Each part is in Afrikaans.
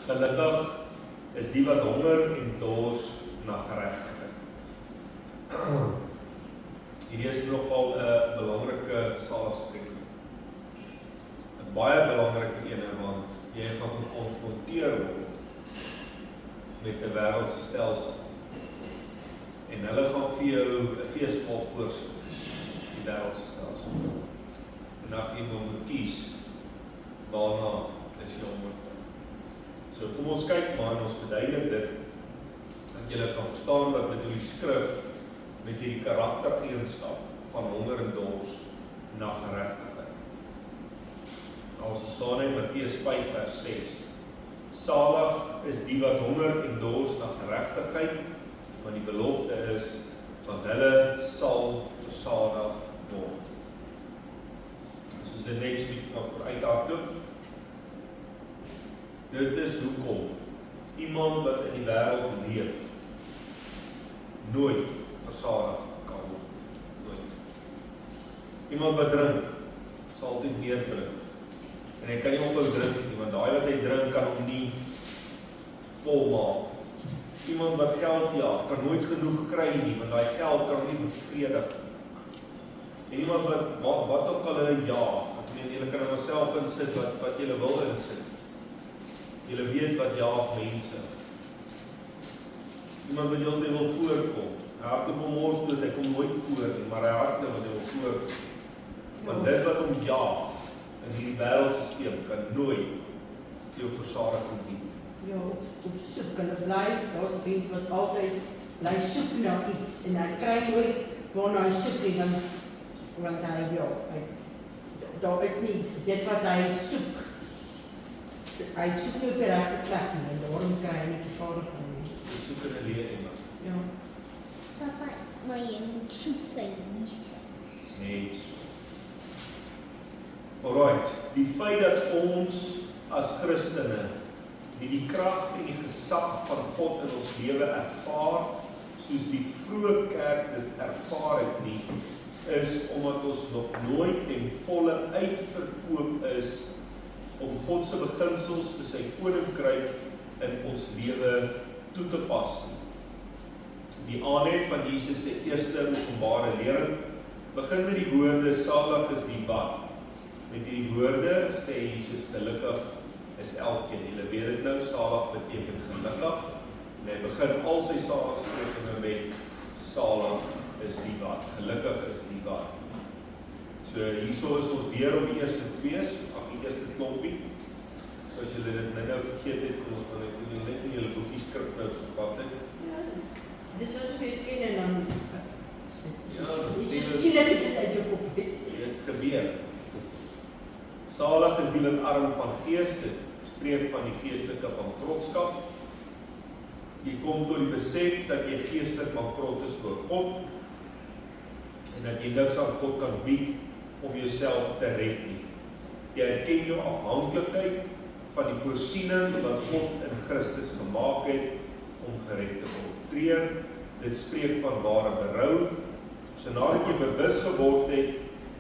Gelukkig is die wat honger en dors na geregtigheid. Hierdie is nogal 'n belangrike saligspreek. 'n Baie belangrike ene, want jy gaan gekonfronteer word met 'n wêreldse stelsel. En hulle gaan vir jou 'n feesmaal voorsit, die wêreldse stelsel. En dan gaan jy moet kies waarna is jy onderwerp. So kom ons kyk maar en ons verduidelik dit, dat julle kan verstaan dat met die skrif met die karaktereienskap van honger en dors na geregtigheid. Ons staan in Matteus 5 vers 6. Salig is die wat honger en dors na geregtigheid, want die belofte is, want hulle sal versadig word. Soos dit net so bietjie kan vooruithardloop. Dit is hoekom iemand wat in die wêreld leef nooit versadig kan word. Nooit. Iemand wat drink sal altyd meer drink. En hy kan nie ophou drink nie, want daai wat hy drink kan hom nie volmaak. Iemand wat geld jaag kan nooit genoeg kry nie, want daai geld kan hom nie bevredig nie. En iemand wat ook al hulle jaag, ek meen julle kan homself insit wat julle wil insit. Julle weet wat jaag mense. Iemand wat heeltyd wil voorkom. Hy hardloop om mors dood, hy kom nooit voor nie, maar hy hardloop wat hy wil voorkom. Want dit wat hom jaag in hierdie wêreldstelsel kan nooit jou versadiging dien. Ja, op soek en bly, daar's mense wat altyd bly soek na iets en hy kry nooit waarna hy soek nie, want daar is nie dit wat hy soek. Hy soek nie op die regte plek nie, en daarom kry hy nie versadiging nie. Hy soek in 'n leer iemand. Ja. Papa, maar jy moet soek vir Jesus. Nee. Alright, die feit dat ons as Christene die krag en die gesag van God in ons lewe ervaar, soos die vroeë kerk dit ervaar het nie, is omdat ons nog nooit ten volle uitverkoop is om God se beginsels vir sy koninkryk in ons lewe toe te pas. Die aanhef van Jesus se eerste openbare lering begin met die woorde, salig is die wat. Met die woorde sê Jesus, gelukkig is elkeen. Julle weet dit nou, salig beteken gelukkig. En hy begin al sy saligsprekinge met salig is die wat. Gelukkig is die wat. So hierso is ons weer op die eerste twee, die eerste klompie. So as julle dit nou vergeet het, kom ons kan net in julle boekie skrifnotes gevat het. Ja, dis was so weer ken en dan Ja, dis skielik is dit uit jou kop uit. Dit gebeur. Salig is die wat arm van gees, dit spreek van die geestelike bankrotskap. Jy kom tot die besef dat jy geestelik bankrot is voor God en dat jy niks aan God kan bied om jouself te red nie. Jy erken jou afhanklikheid van die voorsiening wat God in Christus gemaak het om gered te word. Dit spreek van ware berou. So nadat jy bewus geword het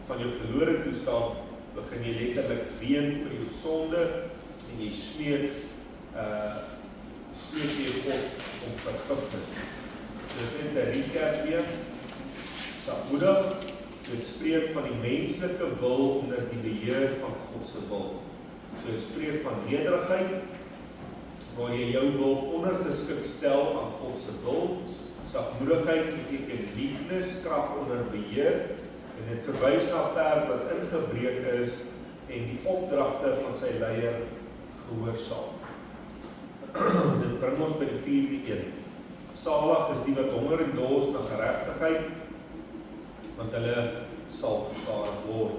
van jou verlore toestand, begin jy letterlik ween oor jou sonde en jy smeek jy God om vergifnis. So is net 'n recap weer. Saboedig, dit spreek van die menslike wil onder die beheer van God se wil. So dit spreek van nederigheid, waar jy jou wil ondergeskik stel aan God se wil. Sagmoedigheid beteken weakness, krag onder beheer, en dit verwys na 'n perd wat ingebreek is en die opdragte van sy leier gehoorsaam. Dit bring ons by die 4de een. Salig is die wat honger en dors na geregtigheid, want hulle sal versadig word.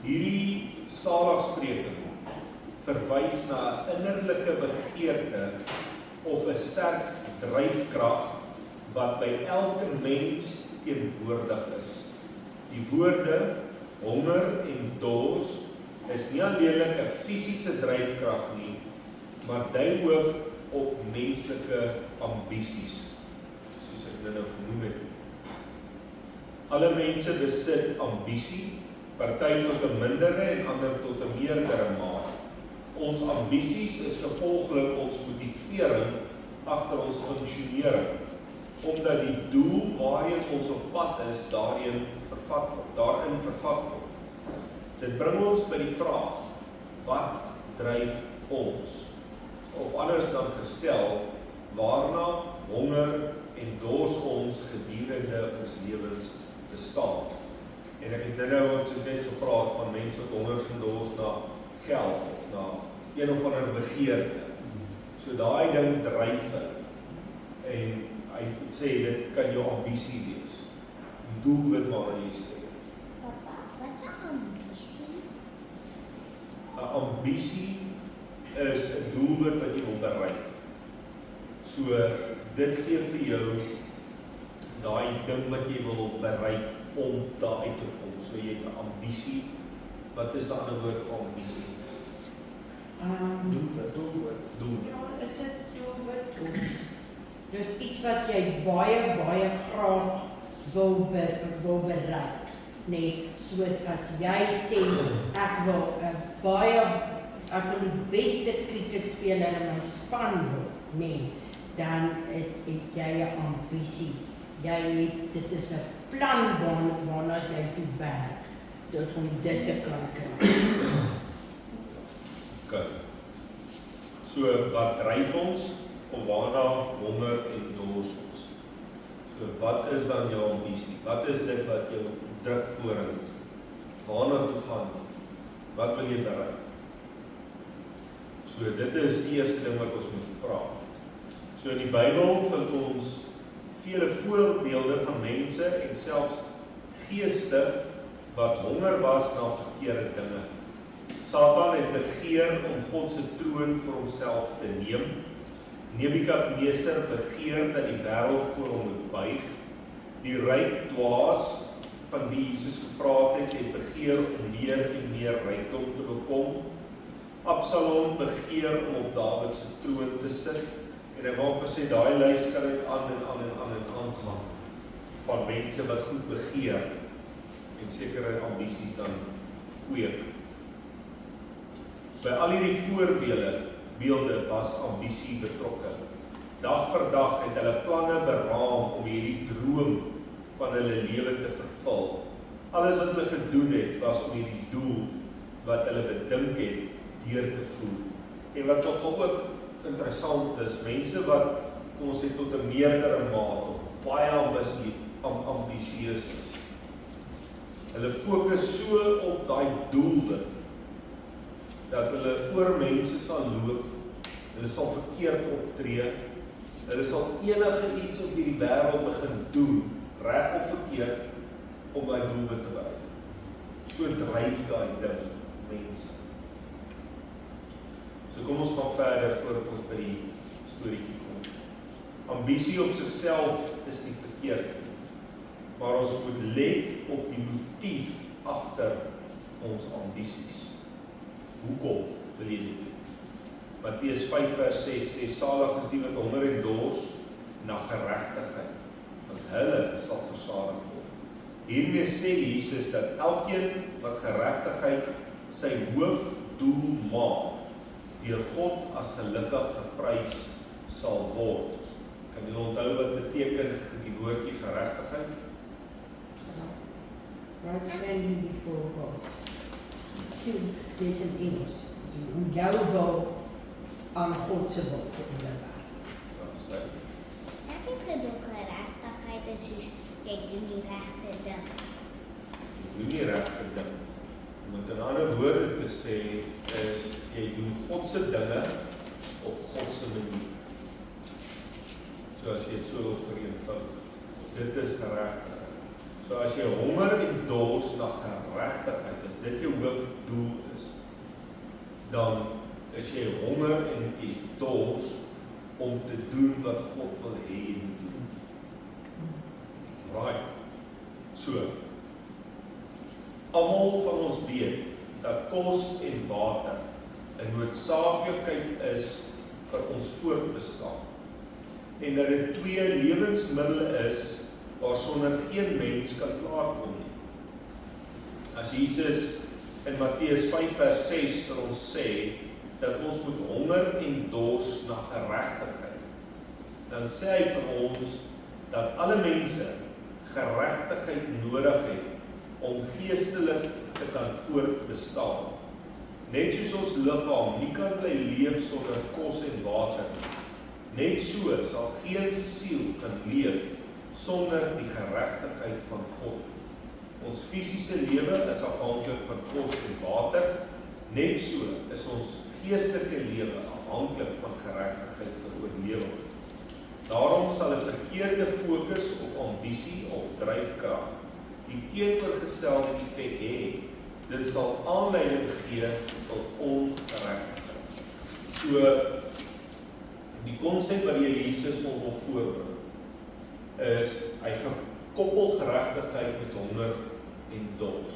Hierdie saligspreking verwys na 'n innerlike begeerte of 'n sterk dryfkrag wat by elke mens teenwoordig is. Die woorde honger en dors is nie alleenlik 'n fisiese dryfkrag nie, maar dui ook op menslike ambisies, soos ek nou genoem het. Alle mense besit ambisie, party tot 'n mindere en ander tot 'n meerdere mate. Ons ambisies is gevolglik ons motivering agter ons funksionering, omdat die doel waarheen ons op pad is, daarin vervat word. Dit bring ons by die vraag, wat dryf ons? Of anders dan gestel, waarna honger en dors ons gedurende ons lewens bestaan. En ek het nou ook net gepraat van mense wat honger en dors na geld, of na een of ander begeerte. So daai ding dryf hulle. En hy sê, dit kan jou ambisie wees. Die doelwit waarna jy streef. Papa, wat is 'n ambisie? 'n Ambisie is 'n doelwit wat jy wil bereik. So, dit gee vir jou daai ding wat jy wil bereik om daar uit te kom. So, jy het 'n ambisie. Wat is 'n ander woord vir ambisie? Doelwit. Ja, is dit doelwit? Dus iets wat jy baie graag wil bereik. Nee, soos as jy sê, ek wil die beste cricketspeler in my span word, nee, dan het jy 'n ambisie. Dit is 'n plan waarna jy toe werk, om dit te kan kry. Okay. So, wat dryf ons, of waarna honger en dors ons? So, wat is dan jou ambisie? Wat is dit wat jou druk vorentoe? Waarna toe gaan? Wat wil jy bereik? So, dit is die eerste ding wat ons moet vra. So, in die Bybel vind ons vele voorbeelde van mense en selfs geeste wat honger was na verkeerde dinge. Satan het begeer om God se troon vir homself te neem. Nebukadneser begeer dat die wêreld voor hom moet buig. Die ryk dwaas van wie Jesus gepraat het begeer om meer en meer rykdom te bekom. Absalom begeer om op Dawid se troon te sit. En hy wou sê daai lys kan net aan gaan van mense wat goed begeer en sekere ambisies dan kweek. By al hierdie voorbeelde was ambisie betrokke. Dag vir dag het hulle planne beraam om hierdie droom van hulle lewe te vervul. Alles wat hulle gedoen het, was om hierdie doel wat hulle bedink het, deur te voer. En wat nogal ook interessant is, mense wat ons het tot 'n meerdere mate of baie ambisieus is. Hulle fokus so op daai doelwit dat hulle oor mense sal loop, hulle sal verkeerd optree, hulle sal enige iets op hierdie wêreld begin doen, reg of verkeerd, om daai doelwit te bereik. So dryf daai ding mense. So kom ons gaan verder voordat ons by die storieetjie kom. Ambisie op sigself is nie verkeerd nie, maar ons moet let op die motief agter ons ambisies. Hoekom wil jy dit doen? Matteus 5 vers 6 sê, salig is die wat honger en dors na geregtigheid, want hulle sal versadig word. Hiermee sê Jesus dat elkeen wat geregtigheid sy hoofdoel maak, deur God as gelukkig geprys sal word. Kan julle onthou wat beteken die woordjie geregtigheid? Right standing before God. Dit in Engels. Om jou wil aan God se wil te onderwerp. Ek het gedoen geregtigheid is soos jy doen die regte ding. Jy doen die regte ding. Om met 'n ander woorde te sê is, jy doen God se dinge op God se manier. So as jy dit so wil vereenvoudig. Dit is geregtigheid. So as jy honger en dors na geregtigheid, as dit jou hoofdoel is, dan is jy honger en is dors om te doen wat God wil hê jy moet doen. Right. So, almal van ons weet dat kos en water 'n noodsaaklikheid is vir ons voortbestaan. En dat dit 2 lewensmiddels is waarsonder geen mens kan klaarkom nie. As Jesus in Matteus 5 vers 6 vir ons sê dat ons moet honger en dors na geregtigheid, dan sê hy vir ons dat alle mense geregtigheid nodig het om geestelik te kan voortbestaan. Net soos ons liggaam nie kan bly leef sonder kos en water, net so sal geen siel kan leef sonder die geregtigheid van God. Ons fisiese lewe is afhanklik van kos en water, net so is ons geestelike lewe afhanklik van geregtigheid vir oorlewing. Daarom sal 'n verkeerde fokus of ambisie of dryfkrag die teenoorgestelde effek hê. Dit sal aanleiding gee tot ongeregtigheid. So, die konsep wat die Jesus vir ons voorbring, is hy gekoppel geregtigheid met honger en dors.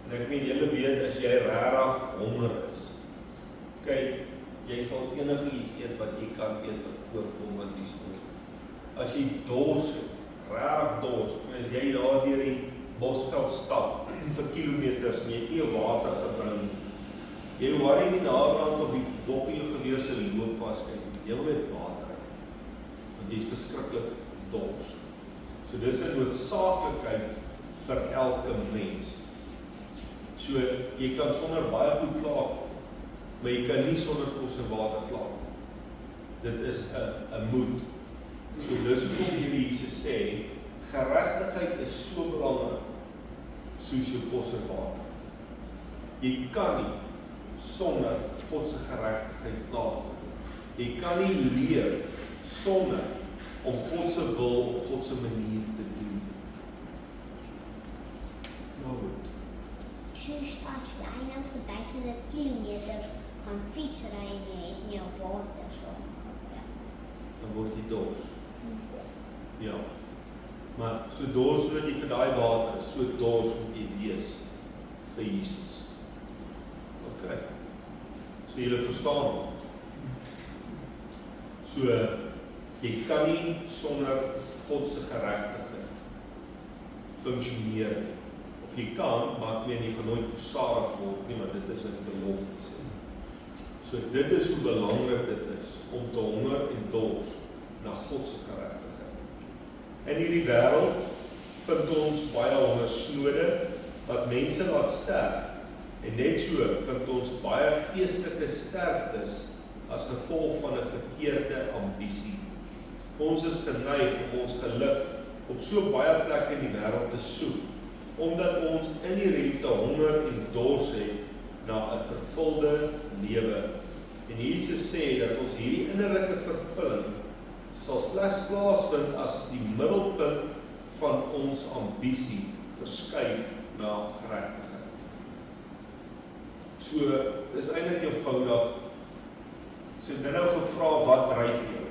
En ek meen, julle weet, as jy regtig honger is, kyk, jy sal enige iets eet wat jy kan eet wat voorkom wat die stoel. As jy dors het, regtig dors, as jy daar deur die Bosveld stap vir kilometers en jy het nie water gebring, jy worry nie daaraan of die dop in jou geweer se loop vaskyk, jy wil net water, want jy is verskriklik dors. So dis 'n noodsaaklikheid vir elke mens. So jy kan sonder baie goed klaar, maar jy kan nie sonder kos en water klaar. Dit is 'n moet. So dis hoekom hierdie Jesus sê, geregtigheid is so belangrik soos jou kos en water. Jy kan nie sonder God se geregtigheid klaar. Jy kan nie leef sonder om God se wil op God se manier te doen. Nou goed. Soos as jy nou vir duisende kilometers gaan fietsry en jy het nie jou water saamgebring. Dan word jy dors. Ja. Maar so dors sodat jy vir daai water is, so dors moet jy wees vir Jesus. OK. So julle verstaan. So jy kan nie sonder God se geregtigheid funksioneer nie. Of jy kan, maar ek meen jy gaan nooit versadig word nie, maar dit is wat die belofte sê. So dit is hoe belangrik dit is om te honger en dors na God se geregtigheid. In hierdie wêreld vind ons baie hongersnode wat mense laat sterf. En net so vind ons baie geestelike sterftes as gevolg van 'n verkeerde ambisie. Ons is geneig om ons geluk op so baie plekke in die wêreld te soek, omdat ons inherente honger en dors het na 'n vervulde lewe. En Jesus sê dat ons hierdie innerlike vervulling sal slegs plaasvind as die middelpunt van ons ambisie verskuif na geregtigheid. So, dis eintlik eenvoudig. So dit nou gevra, wat dryf jou?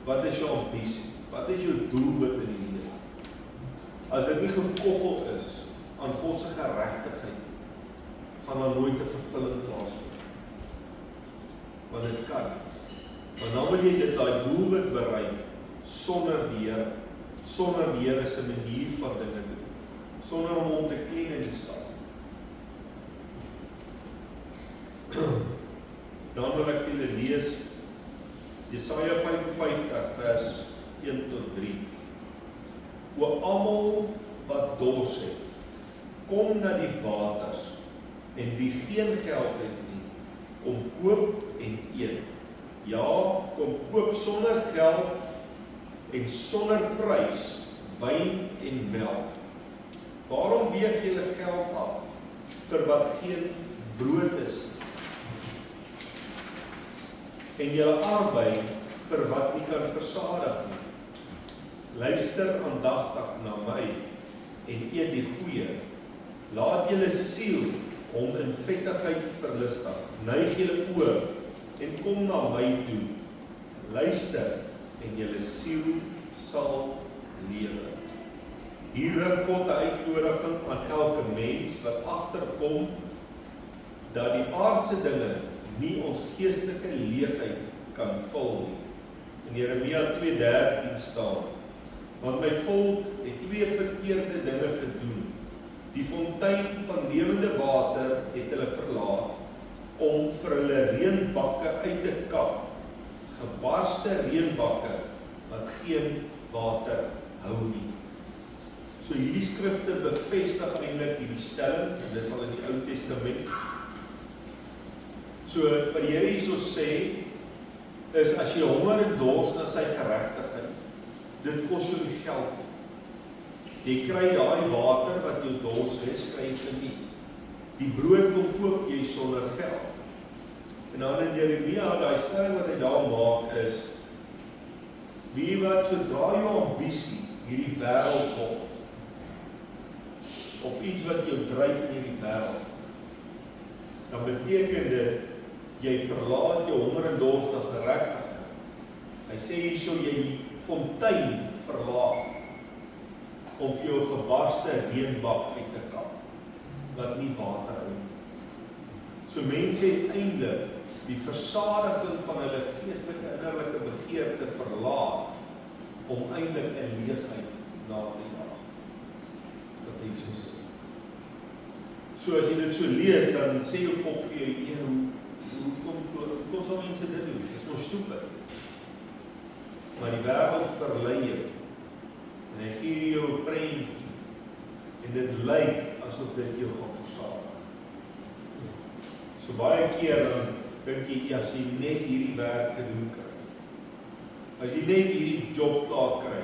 Wat is jou ambisie? Wat is jou doelwit in die lewe? As dit nie gekoppel is aan God se geregtigheid, gaan daar nooit 'n vervulling plaasvind. Want dit kan. Maar nou wil jy dit daai doelwit bereik sonder die Here, sonder die Here se manier van dinge doen, sonder om hom te ken en te staan. Dan wil ek julle lees Jesaja 55 vers 1 tot 3. O almal wat dors het, kom na die waters, en wie geen geld het nie, kom koop en eet. Ja, kom koop sonder geld en sonder prys wyn en melk. Waarom weeg julle geld af vir wat geen brood is en julle arbei vir wat nie kan versadig nie? Luister aandagtig na my en eet die goeie. Laat julle siel hom in vettigheid verlustig. Neig julle oë en kom na my toe. Luister en julle siel sal lewe. Hier rig God 'n uitnodiging aan elke mens wat agterkom dat die aardse dinge nie ons geestelike leegheid kan vul nie. In Jeremia 2:13 staan: want my volk het twee verkeerde dinge gedoen. Die fontein van lewende water het hulle verlaat, om vir hulle reënbakke uit te kap, gebarste reënbakke wat geen water hou nie. So hierdie skrifte bevestig eintlik hierdie stelling, en dis al in die Ou Testament. So wat die Here hierso sê, is as jy honger en dors na sy geregtigheid, dit kos jou nie geld nie. Jy kry daai water wat jou dors is, kry jy nie. Die brood kom koop jy sonder geld. En dan in Jeremia, daai stelling wat hy daar maak is, wie wat sodra jou ambisie hierdie wêreld word, of iets wat jou dryf in hierdie wêreld, dan beteken dit, jy verlaat jou honger en dors na geregtigheid. Hy sê hierso jy die fontein verlaat, om vir jou gebarste reënbak uit te kap, wat nie water hou nie. So mense het eintlik die versadiging van hulle geestelike innerlike begeerte verlaat, om eintlik 'n leegheid na te jaag. Wat hy so sê. So as jy dit so lees, dan sê jou kop vir jou, hoe kom so mense dit doen? Dis mos stupid. Maar die wêreld verlei jou. En hy gee jou 'n prentjie. En dit lyk asof dit jou gaan versadig. So baie keer dan dink jy, as jy net hierdie werk gedoen kry, as jy net hierdie job klaar kry,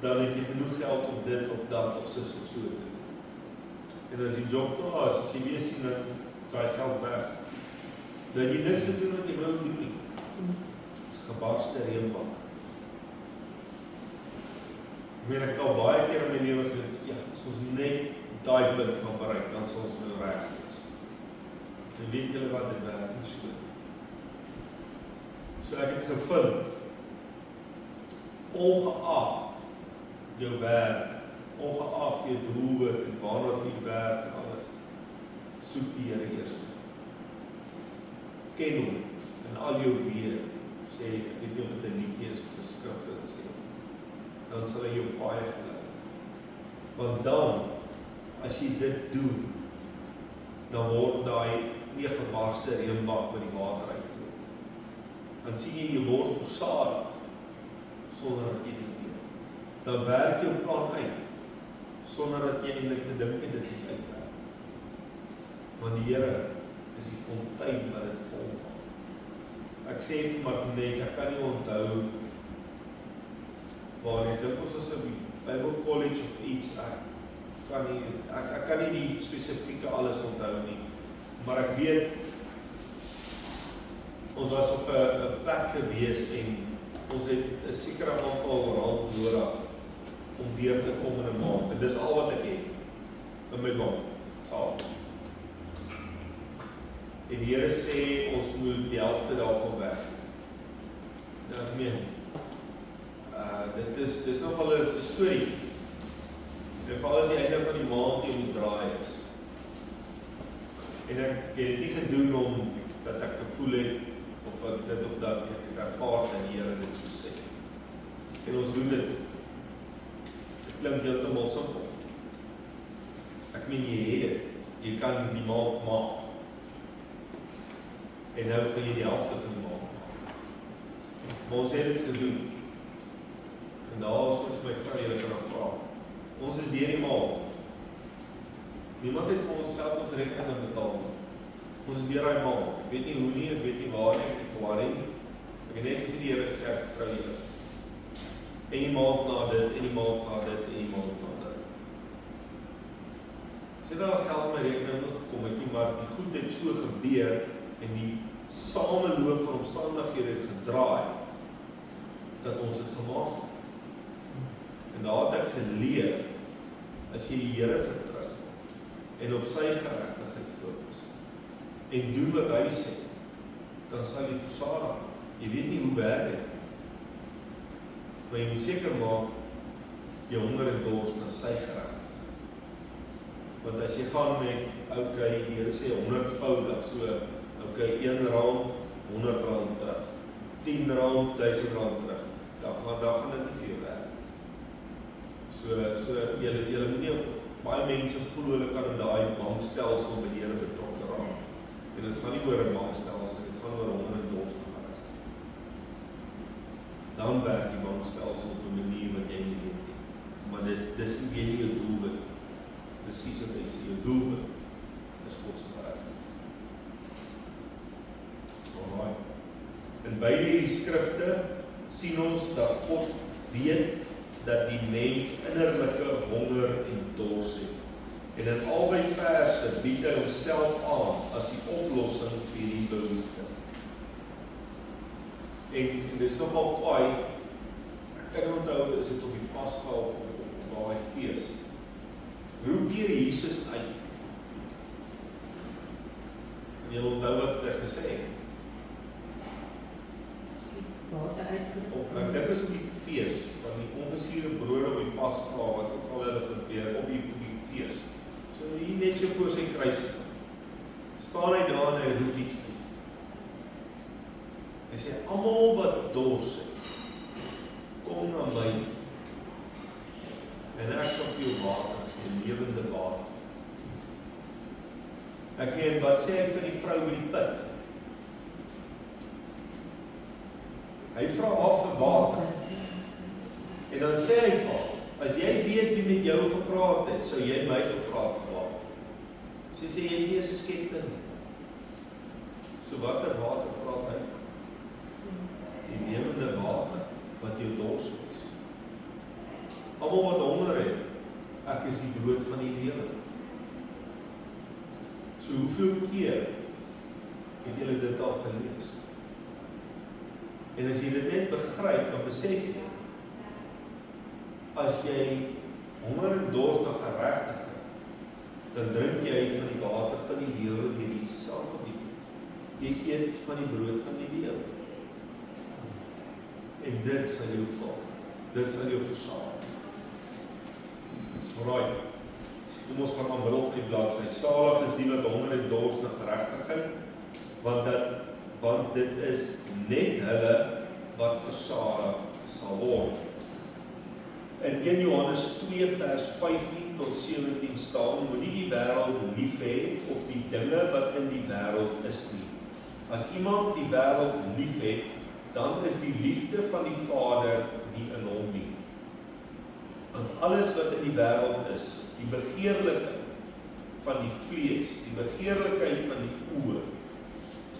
dan het jy genoeg geld om dit of dat of sis of so te doen. En as die job klaar is, as jy weer sien dat daai geld weg, dan jy niks te doen wat jy wil doen nie. Dit is gebarste reënbak. Ek het al baie keer in my lewe gedink, ja, as ons net daai punt kan bereik, dan sal ons nou reg wees. En weet julle wat, dit werk nie so. So ek het gevind, ongeag jou werk, ongeag jou doelwit en waarna jy werk en alles, soek die Here eers. Ken hom in al jou weë, sê ek weet nie of dit 'n liedjie is of 'n skrif sê. Dan sal hy jou baie gelei. Want dan, as jy dit doen, dan word daai nie gebarste reënbak met die water uitgeloop. Dan sien jy word versadig, sonder dat jy dit doen. Dan werk jou plan uit, sonder dat jy eintlik gedink het dit is uitwerk. Want die Here is die fontein wat dit vol maak. Ek sê vir Martinet, ek kan nie onthou waar ek dink ons was 'n Bible College of iets, ek kan nie die spesifieke alles onthou nie, maar ek weet, ons was op 'n plek gewees en ons het 'n sekere aantal rand nodig om weer te kom in 'n maand, en dis al wat ek het, in my maand, saam. En die Here sê, ons moet die helfte daarvan weg. Nou, ek meen, dit is nogal 'n storie. En veral as die einde van die maand jy moet draai is. En ek het dit nie gedoen om dat ek gevoel het of dit of dat nie. Ek het ervaar dat die Here dit so sê. En ons doen dit. Dit klink heeltemal simpel. Ek meen jy het dit. Jy kan die maand maak. En nou gaan jy die helfte van die maand maak. Maar ons het dit gedoen. En daar is ons my vrou julle kan vra. Ons is deur die maand. Niemand het vir ons geld ons rekening betaal. Ons is deur die maand. Ek weet nie hoe nie, ek weet nie waar nie, ek weet waar nie. Ek het net vir die Here gesê, ek vertrou julle. En die maand na dit, en die maand na dit, en die maand na dit. Sê daar geld my rekening nog gekom het nie, maar die goed het so gebeur, en die sameloop van omstandighede het gedraai, dat ons het gemaak het. En daar het ek geleer, as jy die Here vertrou, en op sy geregtigheid fokus, en doen wat hy sê, dan sal jy versadig. Jy weet nie hoe werk dit, maar jy moet seker maak, jy honger en dors na sy geregtigheid. Want as jy gaan met, okay, die Here sê 100voudig, so, okay, R1, R100 terug, R10, R1000 terug, dan gaan dit nie vir jou werk. So julle moet nie, baie mense glo hulle kan in daai bankstelsel met die Here betrokke raak. En dit gaan nie oor 'n maagstelsel, dit gaan oor honger en dors na gereg. Dan werk die maagstelsel op 'n manier wat jy nie weet nie. Maar dis nie jy nie jou doelwit. Presies wat hy sê, jou doelwit is God se geregtigheid. Alright. In beide hierdie skrifte sien ons dat God weet dat die mens innerlike honger en dors het. En in albei verse bied hy homself aan as die oplossing vir hierdie behoefte. En dit is nogal kwaai, ek kan onthou, is dit op die Pasga of op daai fees, roep hier Jesus uit. En jy onthou wat hy gesê het. Of dit is op die fees van die ongesuurde brode op die Pasga wat ook al hulle gebeur op die fees. So hier net so voor sy kruisiging. Staan hy daar en hy roep iets uit. Hy sê almal wat dors het, kom na my en ek sal vir jou water, die lewende water. En wat sê hy vir die vrou by die put? Hy vra haar vir water. En dan sê hy vir haar, as jy weet wie met jou gepraat het, sou jy my gevra het vir water. Sy sê, jy nie is 'n skepting. So watter water praat hy van? Die lewende water wat jou dors is. Almal wat honger het, ek is die brood van die lewe. So hoeveel keer het julle dit al gelees? En as jy dit net begryp, dan besef jy, as jy honger en dors na geregtigheid, dan drink jy van die water van die lewe deur Jesus aangebied. Jy eet van die brood van die lewe. En dit sal jou val. Dit sal jou versadig. Alright. Kom ons gaan aan middel van die bladsy. Salig is die wat honger en dors na geregtigheid, want dit is net hulle wat versadig sal word. In 1 Johannes 2 vers 15 tot 17 staan, moet nie die wêreld lief hê of die dinge wat in die wêreld is nie. As iemand die wêreld lief het, dan is die liefde van die Vader nie in hom nie. Want alles wat in die wêreld is, die begeerlikheid van die vlees, die begeerlikheid van die oë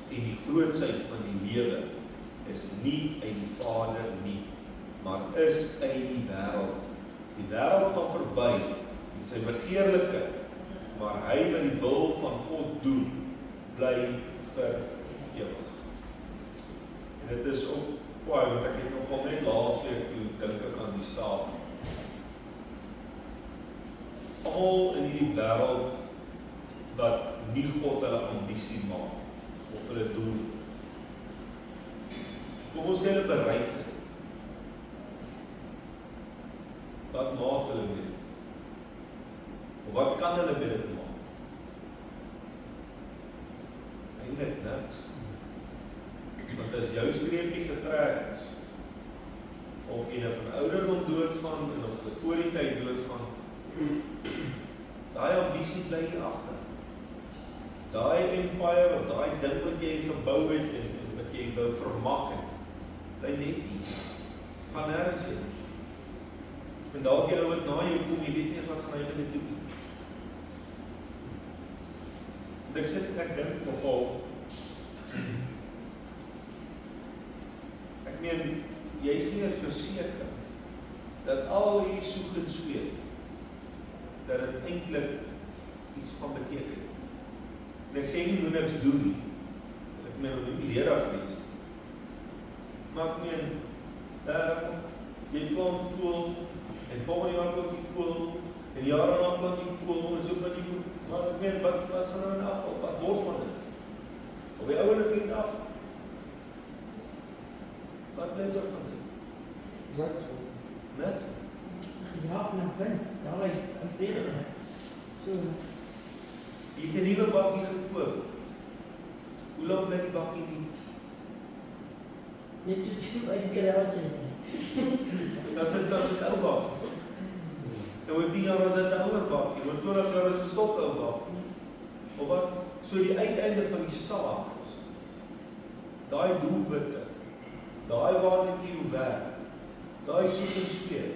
en die grootsheid van die lewe, is nie uit die Vader nie, maar is uit die wêreld. Die wêreld gaan verby en sy begeerlikheid, maar hy wat die wil van God doen, bly vir ewig. En dit is ook kwaai, want ek het nogal net laasweek toe dink ek aan die saak. Almal in hierdie wêreld wat nie God hulle ambisie maak of hulle doel. Kom ons sê hulle bereik het. Wat maak hulle mee? Of wat kan hulle mee dit maak? Eintlik niks. Want as jou streepie getrek is, of jy van ouderdom doodgaan en of jy voor die tyd doodgaan, daai ambisie bly hier agter. Daai empire of daai ding wat jy gebou het en wat jy wou vermag het, bly net hier. Gaan nergens heen. En dalk jy wat na jou kom, jy weet nie eens wat gaan hy met dit doen. Want ek sit en ek dink nogal, ek meen, jy is nie eens verseker dat al hierdie soek en sweet, dat dit eintlik iets van beteken. En ek sê nie moet niks doen nie. Ek meen, moet nie ledig wees. Maar ek meen, jy plant kool, en volgende jaar plant jy kool, en jare na plant jy kool, en so wat jy moet, maar ek meen, wat gaan nou in afval? Wat word van dit? Of die ouwe vriend af? Wat blijf er van dit? Niks. Ja, na punt, daai, so. Jy het 'n nuwe bakkie gekoop. Hoe lang bly die bakkie nie? Net toe skoep uit die garage uit. Dat is 'n ou bakkie. Nou oor 10 jaar was dit 'n ouer bakkie, oor 20 jaar is dit 'n stokou bakkie. Of wat? So die uiteinde van die saak is, daai doelwitte, daai waarna jy werk, daai soek en sweet,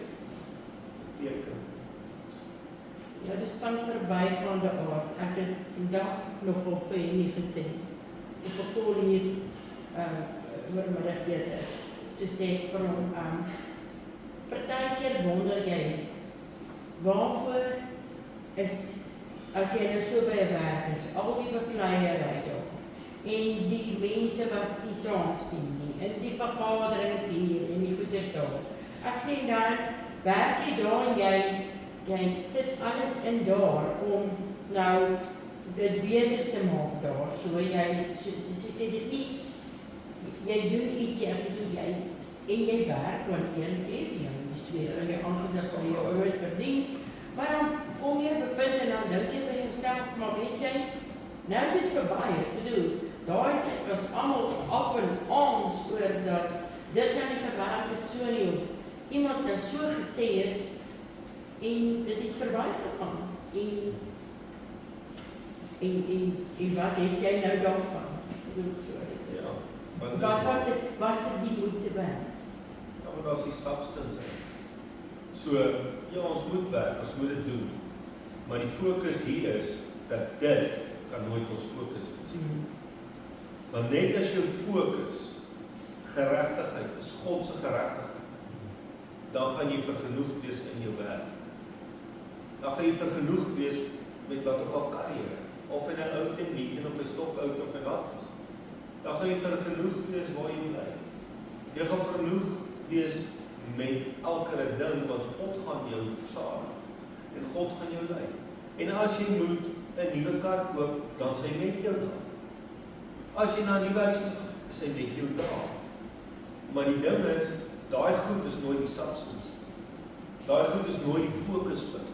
beteken. Ja, dis van verbygaande aard. Ek het vandag nogal vir Henny gesê, op 'n call hier, oormiddag beter, toe sê ek vir hom, partykeer wonder jy, waarvoor is, as jy nou so by 'n werk is, al die bekleierery daar, en die mense wat nie saamstem nie, en die vergaderings hier, en die goeders daar. Ek sê dan, werk jy daar en jy sit alles in daar, om nou, dit beter te maak daar, so jy sê, dis nie, jy doen iets, en jy werk, want jy sê vir jou, jy sweer, en jy aangesig sal jy ooit verdien, maar dan kom jy op 'n punt en dan dink jy by jouself, maar weet jy, nou is dit verby, ek bedoel, daai tyd was almal op en ons oor dat dit nou nie gewerk het so nie, of iemand nou so gesê het, en dit het verby gegaan, en wat het jy nou daarvan? Ek bedoel, so dit is. Wat was dit die moeite werd? Ja, maar daar is die stapstens in. So, ja, ons moet werk, ons moet dit doen. Maar die fokus hier is, dat dit kan nooit ons fokus wees. Want net as jou fokus, geregtigheid, is God se geregtigheid, dan gaan jy vergenoeg wees in jou werk. Dan gaan jy vergenoeg wees met wat ook al kan jy. Of hy nou oud en nie, of hy stop oud, of hy wat is. Dan gaan jy vergenoeg wees waar jy bly. Jy gaan vergenoeg wees met elke ding, want God gaan jou versadig. En God gaan jou lei. En as jy moet 'n nuwe kar koop, dan sê hy met jou daar. As jy na 'n nuwe huis moet, is hy met jou daar. Maar die ding is, daai goed is nooit die substance. Daai goed is nooit die fokuspunt.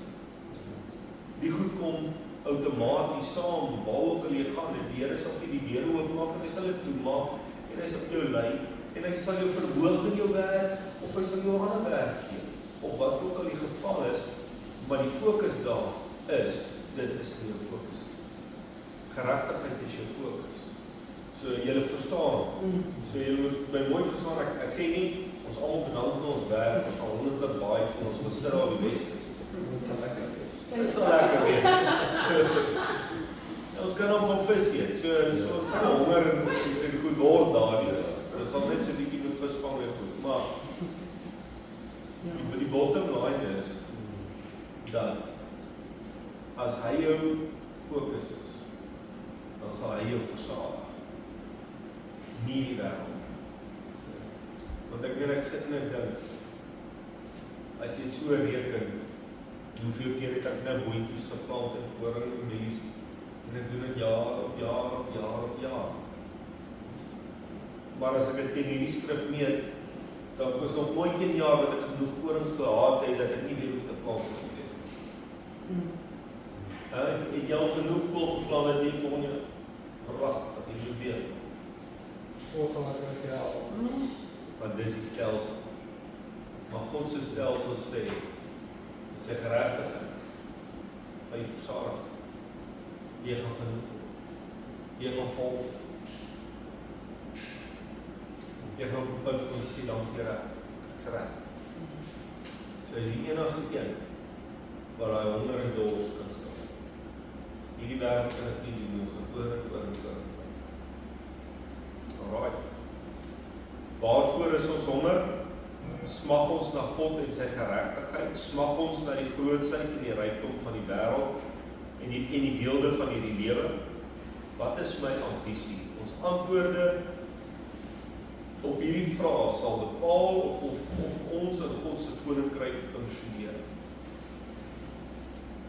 Die goed kom outomaties saam, waar ook al jy gaan, en die Here sal vir die deure oopmaak, en hy sal dit toemaak, en hy sal jou lei, en hy sal jou verhoog in jou werk, of hy sal jou ander werk gee, of wat ook al die geval is, maar die fokus daar is, dit is nie jou fokus. Geregtigheid is jou fokus. So julle verstaan, so julle moet my mooi verstaan, ek sê nie, ons almal bedank na ons werk, ons gaan 100 baie, en ons gesit daar op die Weskus. Dit sal lekker wees. Ons kan ook van vis eet, so ons kan honger en goed word daar. Dit sal net so 'n bietjie met visvang weer goed, maar die bottom line is, dat as hy jou fokus is, dan sal hy jou versadig. Nie die wêreld. Want ek sit en ek dink, as jy het so reken, hoeveel keer het ek nou boontjies geplant en koring en mielies, en ek doen dit jaar op jaar op jaar op jaar. Maar as ek dit teen hierdie skrif meet, dan was nog nooit 1 jaar wat ek genoeg koring gehad het, dat ek nie weer hoef te plant nie. Het jy al genoeg kool geplant het, nie volgende verwag, dat jy moet weer. Want dis die stelsel. Maar God se stelsel sê, met sy geregtigheid, by die versadig, jy gaan genoeg, jy gaan vol, jy gaan op punt van sê, dankie reg, ek's reg. So is die enigste een, waar hy honger en dors kan staan. Hierdie wêreld kan ek nie doen, ons gaan oor en oor en oor. Alright. Waarvoor is ons honger? Smag ons na God en sy geregtigheid, smag ons na die grootsheid en die rykdom van die wêreld en die weelde van hierdie lewe. Wat is my ambisie? Ons antwoorde op hierdie vraag sal bepaal of ons in God se koninkryk funksioneer.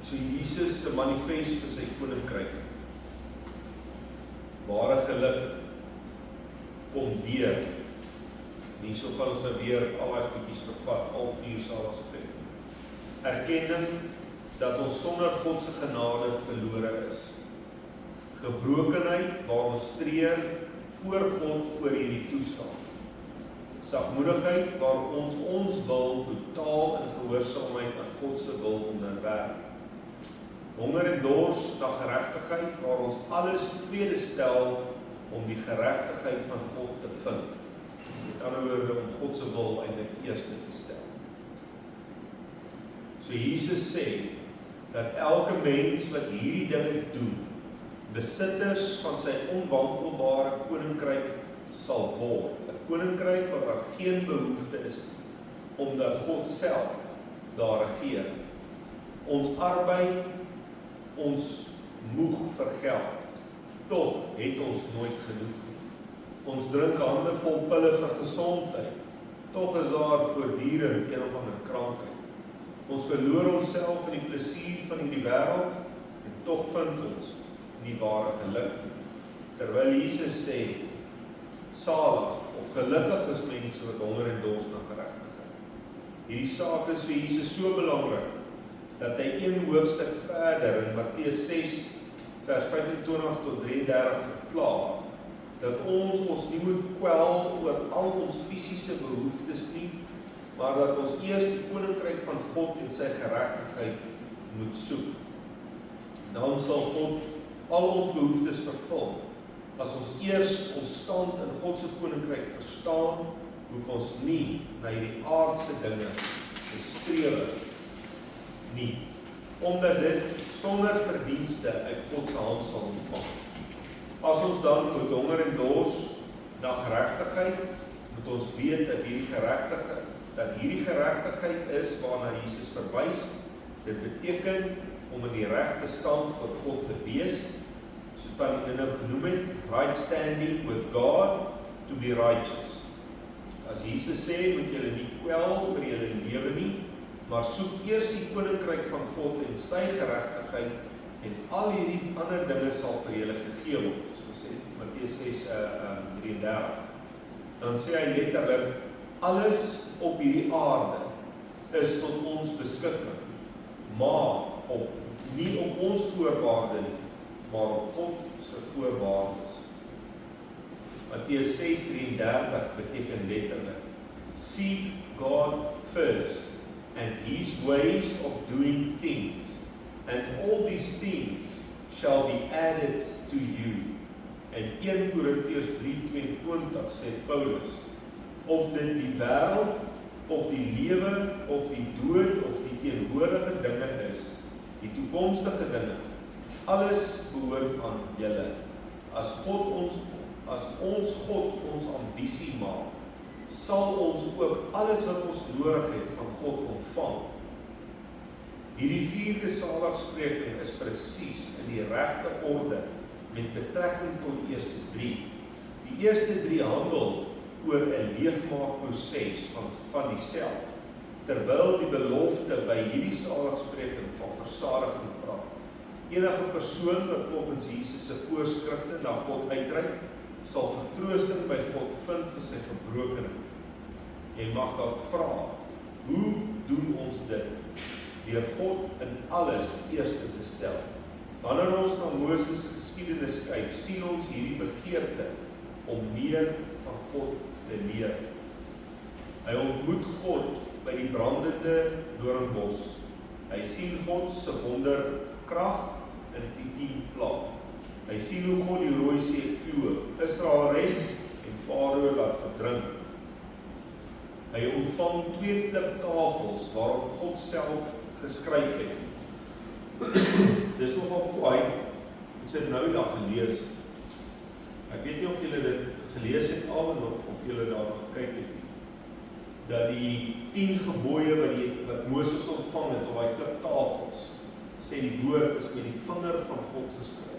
So Jesus se manifest vir sy koninkryk. Ware geluk kom deur. Nie so gaan ons nou weer al die goedjies vervat, al 4 sal aspek. Erkenning dat ons sonder God se genade verlore is. Gebrokenheid waar ons treur voor God oor hierdie toestand. Sagmoedigheid waar ons wil totaal in gehoorsaamheid aan God se wil onderwerp. Honger en dors na geregtigheid, waar ons alles tweede stel om die geregtigheid van God te vind. Met ander woorde, om God se wil eintlik eerste te stel. So Jesus sê, dat elke mens wat hierdie dinge doen, besitters van sy onwankelbare koninkryk sal word. 'n Koninkryk waar daar geen behoefte is, omdat God self daar regeer. Ons arbei, ons moeg vergeld, tog het ons nooit genoeg nie. Ons drink hande vol pille vir gesondheid, tog is daar voortdurend een of ander krankheid. Ons verloor onsself in die plesier van hierdie wêreld, en tog vind ons nie ware geluk nie. Terwyl Jesus sê, salig of gelukkig is mense wat honger en dors na geregtigheid. Hierdie saak is vir Jesus so belangrik, dat hy een hoofstuk verder in Matteus 6, vers 25 tot 33 verklaar, dat ons nie moet kwel oor al ons fisiese behoeftes nie, maar dat ons eers die koninkryk van God en sy geregtigheid moet soek. Dan sal God al ons behoeftes vervul. As ons eers ons stand in God se koninkryk verstaan, hoef ons nie na hierdie aardse dinge te streef nie, omdat dit sonder verdienste uit God se hand sal ontvang. As ons dan met honger en dors na geregtigheid, moet ons weet dat hierdie geregtigheid is waarna Jesus verwys. Dit beteken om in die regte stand voor God te wees, soos wat hy nou genoem het, right standing with God, to be righteous. As Jesus sê, moet julle nie kwel oor julle lewe nie, maar soek eers die koninkryk van God en sy geregtigheid, en al hierdie ander dinge sal vir julle gegee word. Soos sê Matteus 6:33. Dan sê hy letterlik, alles op hierdie aarde is tot ons beskikking, maar nie op ons voorwaarde nie, maar op God se voorwaardes. Matteus 6:33 beteken letterlik, seek God first, and his ways of doing things, and all these things shall be added to you. En 1 Korintiërs 3:22 sê Paulus, of dit die wêreld, of die lewe, of die dood, of die teenwoordige dinge is, die toekomstige dinge, alles behoort aan julle. As ons God ons ambisie maak, sal ons ook alles wat ons nodig het van God ontvang. Hierdie 4de saligspreking is presies in die regte orde met betrekking tot die eerste 3. Die eerste 3 handel oor 'n leegmaakproses van die self, terwyl die belofte by hierdie saligspreking van versadiging praat. Enige persoon wat volgens Jesus se voorskrifte na God uitreik, sal vertroosting by God vind vir sy gebrokenheid. Jy mag dalk vra, hoe doen ons dit? Deur God in alles eerste te stel. Wanneer ons na Moses se geskiedenis kyk, sien ons hierdie begeerte om meer van God te leer. Hy ontmoet God by die brandende doornbos. Hy sien God se wonderkrag in die 10 plaae. Hy sien hoe God die Rooi See kloof, Israel red en Farao laat verdrink. Hy ontvang 2 kliptafels waarop God self geskryf het. Dis nogal kwaai, ons het nou dag gelees. Ek weet nie of julle dit gelees het al of julle daar nog gekyk het nie. Dat die 10 gebooie wat Moses ontvang het op daai kliptafels, sê die woord is met die vinger van God geskryf.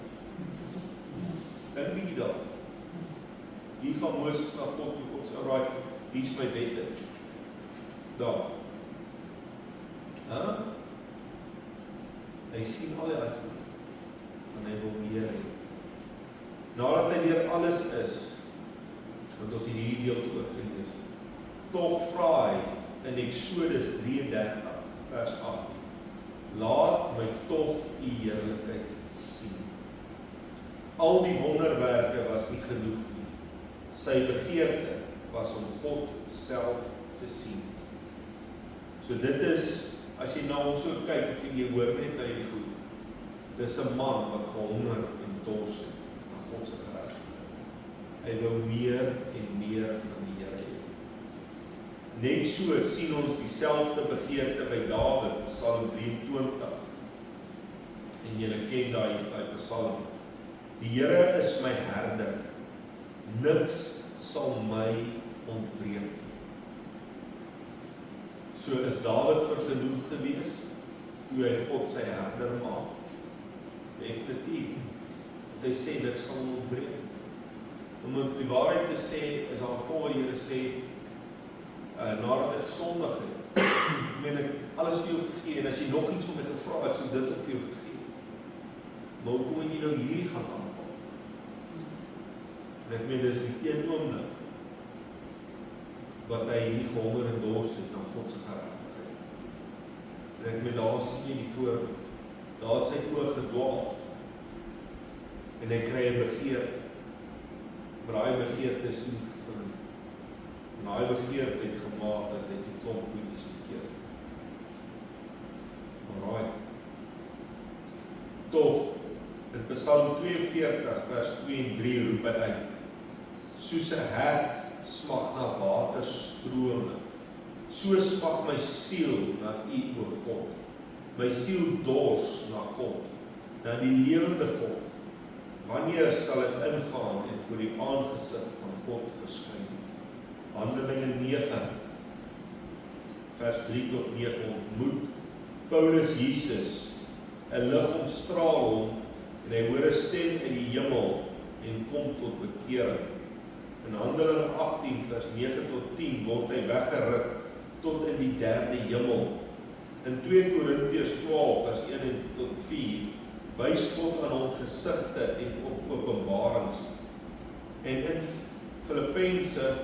Dink bietjie daar. Hier gaan Moses na God toe, God sê, alright, hier is my wette. Daar. Hy sien al die goed, en hy wil meer hê. Nadat hy deur alles is, want ons hierdie deel te oorgelees, tog vra hy in Exodus 33, vers 8, laat my tog die heerlikheid sien. Al die wonderwerke was nie genoeg nie. Sy begeerte was om God self te sien. So dit is, as jy na ons so kyk, of jy hoor net na die goed, Dis 'n man wat gehonger en dors het na God se geregtigheid. Hy wil meer en meer van die Here hê. Net so sien ons dieselfde begeerte by Dawid, Psalm 23. En julle ken daai Psalm. Die Here is my herder, niks sal my ontbreek. So is Dawid vergenoeg gewees, toe hy God sy herder maak. Definitief. Hy sê, niks sal hom ontbreek. Om die waarheid te sê, is daar Paul Here sê, nadat ek gesondig het, ek alles vir jou gegee, en as jy nog iets van my gevra het, sou dit ook vir jou gegee. Maar hoe moet jy nou hierdie gaan aanval? En ek meen, dis die een oomblik, wat hy nie gehonger en dors het na God se geregtigheid. En ek meen, daar sien jy die voorbeeld. Daar het sy oog gedwaal. En hy kry 'n begeerte. Maar daai begeerte is nie vervul. En daai begeerte het gemaak dat hy die klomp goedies verkeerd. Alright. Tog, in Psalm 42 vers 2 en 3 roep hy uit, soos 'n hert smag na waterstrome, so smag my siel na U, o God. My siel dors na God, na die lewende God. Wanneer sal ek ingaan en voor die aangesig van God verskyn? Handelinge 9, vers 3 tot 9 ontmoet Paulus Jesus, 'n lig omstraal hom, en hy hoor 'n stem in die hemel en kom tot bekering. In Handelinge 18, vers 9 tot 10 word hy weggeruk tot in die derde hemel. In 2 Korintiërs 12, vers 1 en tot 4, wys God aan hom gesigte en openbarings. En in Filippense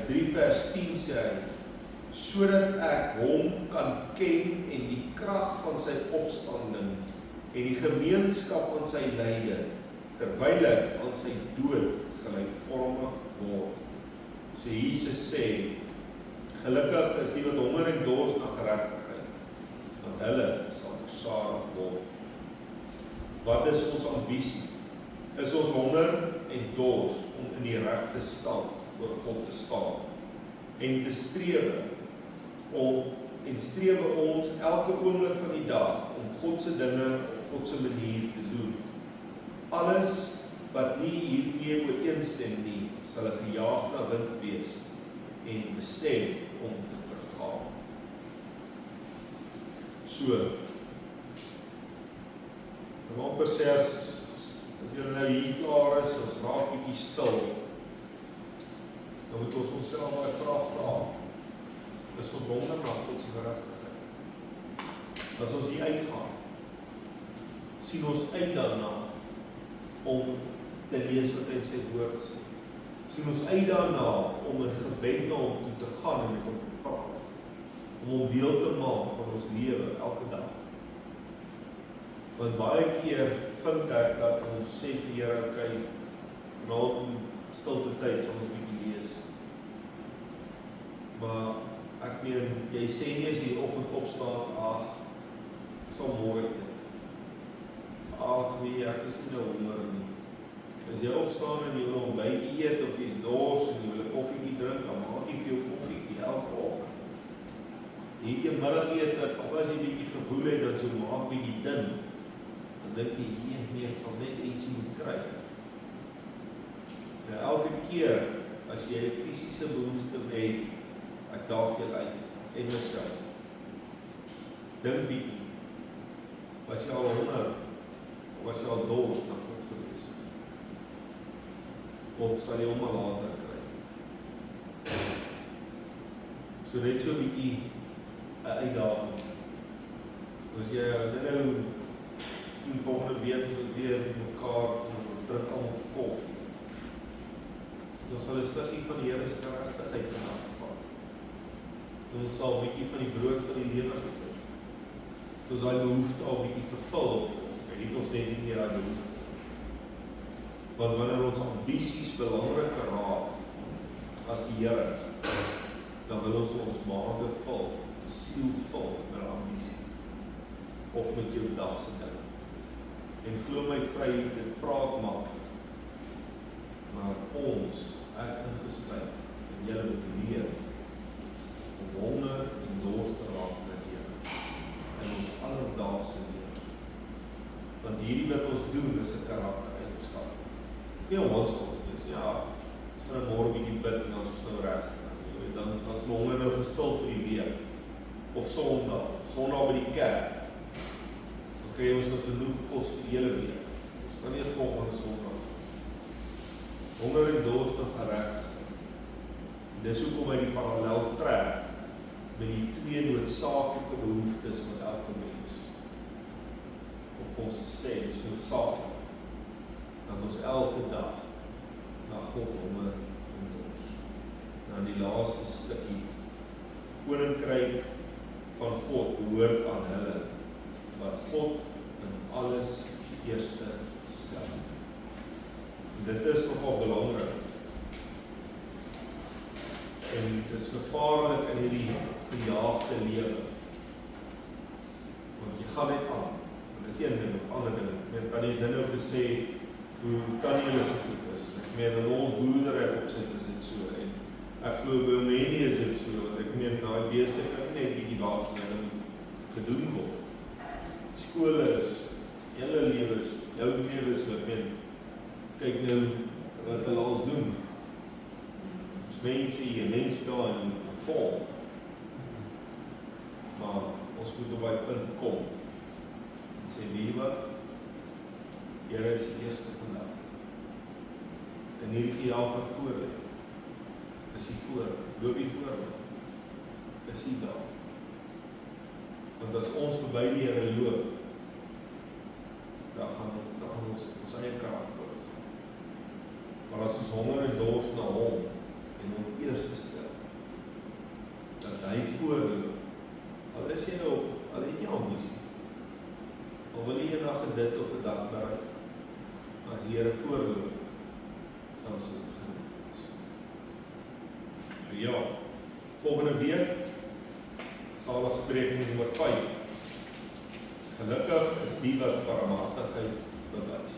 3 vers 10 sê hy, sodat ek hom kan ken en die krag van sy opstanding en die gemeenskap aan sy lyde, terwyl ek aan sy dood gelykvormig word. So Jesus sê, gelukkig is die wat honger en dors na geregtigheid, want hulle sal versadig word. Wat is ons ambisie? Is ons honger en dors om in die regte stand voor God te staan en te strewe ons elke oomblik van die dag om God se dinge op God se manier te doen. Alles wat nie hiermee ooreenstem nie, sal 'n gejaag na wind wees en bestem om te vergaan. So, dan amper sê as jy nou hier klaar is, ons raak bietjie stil, dan moet ons onsself 'n vraag vra. Is ons honger na God se geregtigheid? As ons hier uitgaan, sien ons uit daarna om te lees wat hy in sy woord sê. Sien ons uit daarna om in gebed na hom toe te gaan en met hom te praat, om hom deel te maak van ons lewe elke dag. Want baie keer vind ek dat ons sê vir Here, okay, vanaand in stilte tyd sal ons bietjie lees. Maar ek meen, jy sê nie as jy die oggend opstaan, ag, sal môre dit. Ag, ek is nie nou honger nie. As jy opstaan en jy wil 'n ontbytjie eet of jy's dors en jy wil 'n koffietjie drink, dan maak jy vir jou koffietjie elke oggend. Hierdie middagete, as jy bietjie gevoel het dat jy maak bietjie dun, dan dink jy, nee, ek sal net iets moet kry. Nou, elke keer as jy 'n fisiese behoefte het, ek daag jou uit en myself. Dink bietjie, was jy al honger, of was jy al dors na God gewees? Of sal jy hom al later kry? So net so 'n bietjie 'n uitdaging. As jy nou, miskien volgende week is ons weer met mekaar en ons drink almal koffie. Dan sal 'n stukkie van die Here se geregtigheid vanaf vat. Ons sal 'n bietjie van die brood van die lewe gekry. Ons daai behoefte al bietjie vervul of het ons net nie meer daai behoefte. Want wanneer ons ambisies belangriker raak as die Here, dan wil ons maande vul, siel vul met ambisie. of met jou dagse ding. En glo my vry, dit praat maklik. Maar ons, ek ingesluit, en julle moet leer om honger en dors te raak na die Here in ons alledaagse lewe. Want hierdie wat ons doen is 'n karaktereienskap. Dit is nie 'n hondsdorp, dis ja, ons gaan 'n môre bietjie bid en ons is nou reg. Dan is my honger nou gestil vir die week. Of Sondag by die kerk. Dan kry ons nog genoeg kos vir die hele week. Ons kan nie volgende Sondag. Honger en dors nog gereg. Dis hoekom hy die parallel trek met die twee noodsaaklike behoeftes wat elke mens om vir ons te sê, is noodsaaklik dat ons elke dag na God honger en dors. Dan die laaste stukkie, koninkryk van God behoort aan hulle wat God in alles eerste stel. En dit is nogal belangrik. En dit is gevaarlik in hierdie gejaagde lewe. Want jy gaan net aan. En dis een ding, op ander ding. Ek kan nie nou gesê hoe Tannie hulle so goed is. Ek meen in ons boerdery opsit is dit so. En ek glo by Omeni is dit so. Want ek meen daai beeste kan net bietjie waarvan gedoen word. Skole is, julle lewe is, jou lewe is, ek meen, kyk nou wat hulle ons doen. Mense hier, mense daar in vol. Maar ons moet op die punt kom. En sê, weet jy wat? Here is die eerste vandag. En hierdie gejaag wat voor lê, is die voor, loop die voor, is die daar. Want as ons verby die Here loop, dan gaan ons eie krag voort. Maar as ons honger en dors na hom, en om eerste stel, dat hy voorloop, al is jy nou, al het jy ambisie, al wil jy eendag dit of 'n dag bereik, maar as die Here voorloop, dan sal dit genoeg wees. So ja, volgende week, Saligspreking nommer 5, gelukkig is die wat barmhartigheid bewys.